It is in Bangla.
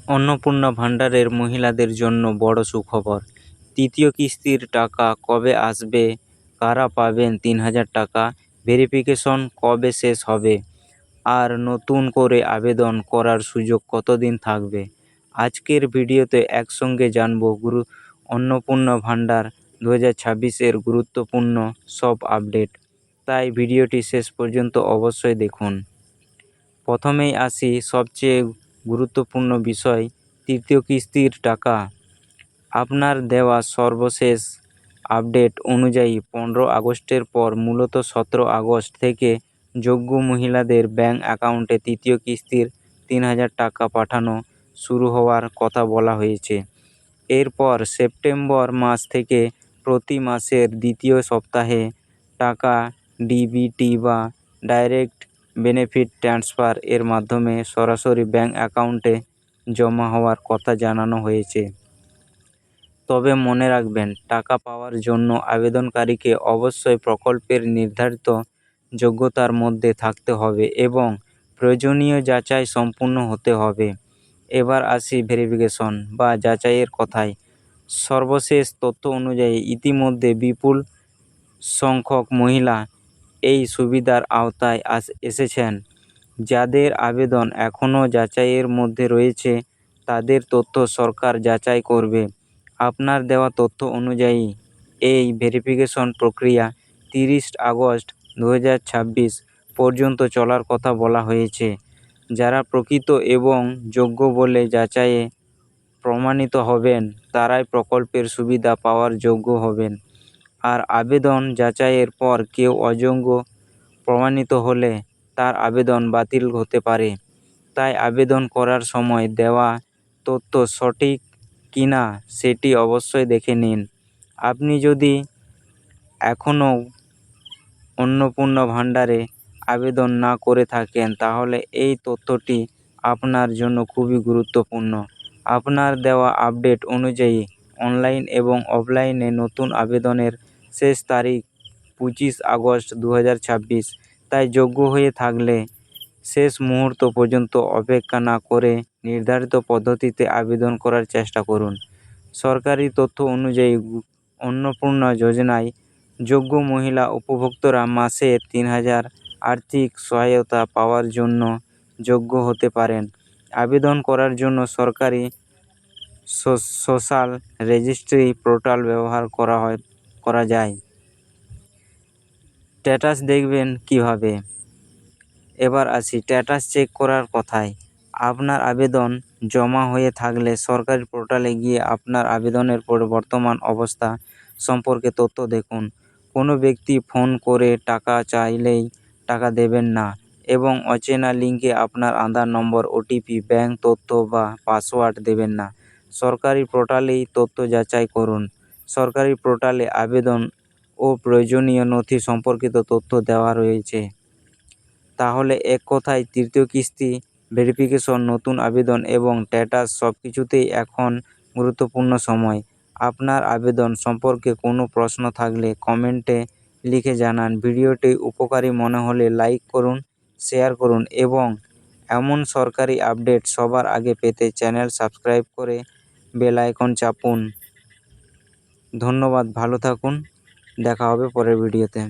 অন্নপূর্ণা ভান্ডারের মহিলাদের জন্য বড় সুখবর। তৃতীয় কিস্তির টাকা কবে আসবে, কারা পাবেন ৩,০০০ টাকা, ভেরিফিকেশন কবে শেষ হবে, আর নতুন করে আবেদন করার সুযোগ কতদিন থাকবে, আজকের ভিডিওতে একসঙ্গে জানব অন্নপূর্ণা ভান্ডার 2026-এর গুরুত্বপূর্ণ সব আপডেট। তাই ভিডিওটি শেষ পর্যন্ত অবশ্যই দেখুন। প্রথমেই আসি সবচেয়ে গুরুত্বপূর্ণ বিষয়, তৃতীয় কিস্তির টাকা। আপনার দেওয়া সর্বশেষ আপডেট অনুযায়ী 15 আগস্টের পর মূলত 17 আগস্ট থেকে যোগ্য মহিলাদের ব্যাংক অ্যাকাউন্টে তৃতীয় কিস্তির ৩,০০০ টাকা পাঠানো শুরু হওয়ার কথা বলা হয়েছে। এরপর সেপ্টেম্বর মাস থেকে প্রতি মাসের দ্বিতীয় সপ্তাহে টাকা ডিবিটি বা ডাইরেক্ট বেনিফিট ট্রান্সফার এর মাধ্যমে সরাসরি ব্যাংক অ্যাকাউন্টে জমা হওয়ার কথা জানানো হয়েছে। তবে মনে রাখবেন, টাকা পাওয়ার জন্য আবেদনকারীকে অবশ্যই প্রকল্পের নির্ধারিত যোগ্যতার মধ্যে থাকতে হবে এবং প্রয়োজনীয় যাচাই সম্পূর্ণ হতে হবে। এবার আসি ভেরিফিকেশন বা যাচাইয়ের কথায়। সর্বশেষ তথ্য অনুযায়ী ইতিমধ্যে বিপুল সংখ্যক মহিলা এই সুবিধার আওতায় এসেছেন। যাদের আবেদন এখনও যাচাইয়ের মধ্যে রয়েছে তাদের তথ্য সরকার যাচাই করবে। আপনার দেওয়া তথ্য অনুযায়ী এই ভেরিফিকেশন প্রক্রিয়া 30 আগস্ট 2026 পর্যন্ত চলার কথা বলা হয়েছে। যারা প্রকৃত এবং যোগ্য বলে যাচাইয়ে প্রমাণিত হবেন তারাই প্রকল্পের সুবিধা পাওয়ার যোগ্য হবেন। আর আবেদন যাচাইয়ের পর কেউ অযোগ্য প্রমাণিত হলে তার আবেদন বাতিল হতে পারে। তাই আবেদন করার সময় দেওয়া তথ্য সঠিক কিনা সেটি অবশ্যই দেখে নিন। আপনি যদি এখনও অন্নপূর্ণা ভান্ডারে আবেদন না করে থাকেন তাহলে এই তথ্যটি আপনার জন্য খুবই গুরুত্বপূর্ণ। আপনার দেওয়া আপডেট অনুযায়ী অনলাইন এবং অফলাইনে নতুন আবেদনের শেষ তারিখ 25 আগস্ট 2026। তাই যোগ্য হয়ে থাকলে শেষ মুহূর্ত পর্যন্ত অপেক্ষা না করে নির্ধারিত পদ্ধতিতে আবেদন করার চেষ্টা করুন। সরকারি তথ্য অনুযায়ী অন্নপূর্ণা যোজনায় যোগ্য মহিলা উপভোক্তারা মাসে 3,000 আর্থিক সহায়তা পাওয়ার জন্য যোগ্য হতে পারেন। আবেদন করার জন্য সরকারি সোশ্যাল রেজিস্ট্রি পোর্টাল ব্যবহার করা যায়। স্ট্যাটাস দেখবেন কিভাবে? এবার আসি স্ট্যাটাস চেক করার কথায়। আপনার আবেদন জমা হয়ে থাকলে সরকারি পোর্টালে গিয়ে আপনার আবেদনের বর্তমান অবস্থা সম্পর্কে তথ্য দেখুন। কোনো ব্যক্তি ফোন করে টাকা চাইলেই টাকা দেবেন না এবং অচেনা লিঙ্কে আপনার আধার নম্বর, ওটিপি, ব্যাংক তথ্য বা পাসওয়ার্ড দেবেন না। সরকারি পোর্টালেই তথ্য যাচাই করুন। সরকারি পোর্টালে আবেদন ও প্রয়োজনীয় নথি সম্পর্কিত তথ্য দেওয়া রয়েছে। তাহলে এক কথায় তৃতীয় কিস্তি, ভেরিফিকেশন, নতুন আবেদন এবং স্ট্যাটাস সবকিছুতেই এখন গুরুত্বপূর্ণ সময়। আপনার আবেদন সম্পর্কে কোনো প্রশ্ন থাকলে কমেন্টে লিখে জানান। ভিডিওটি উপকারী মনে হলে লাইক করুন, শেয়ার করুন এবং এমন সরকারি আপডেট সবার আগে পেতে চ্যানেল সাবস্ক্রাইব করে বেল আইকন চাপুন। ধন্যবাদ, ভালো থাকুন, দেখা হবে পরের ভিডিওতে।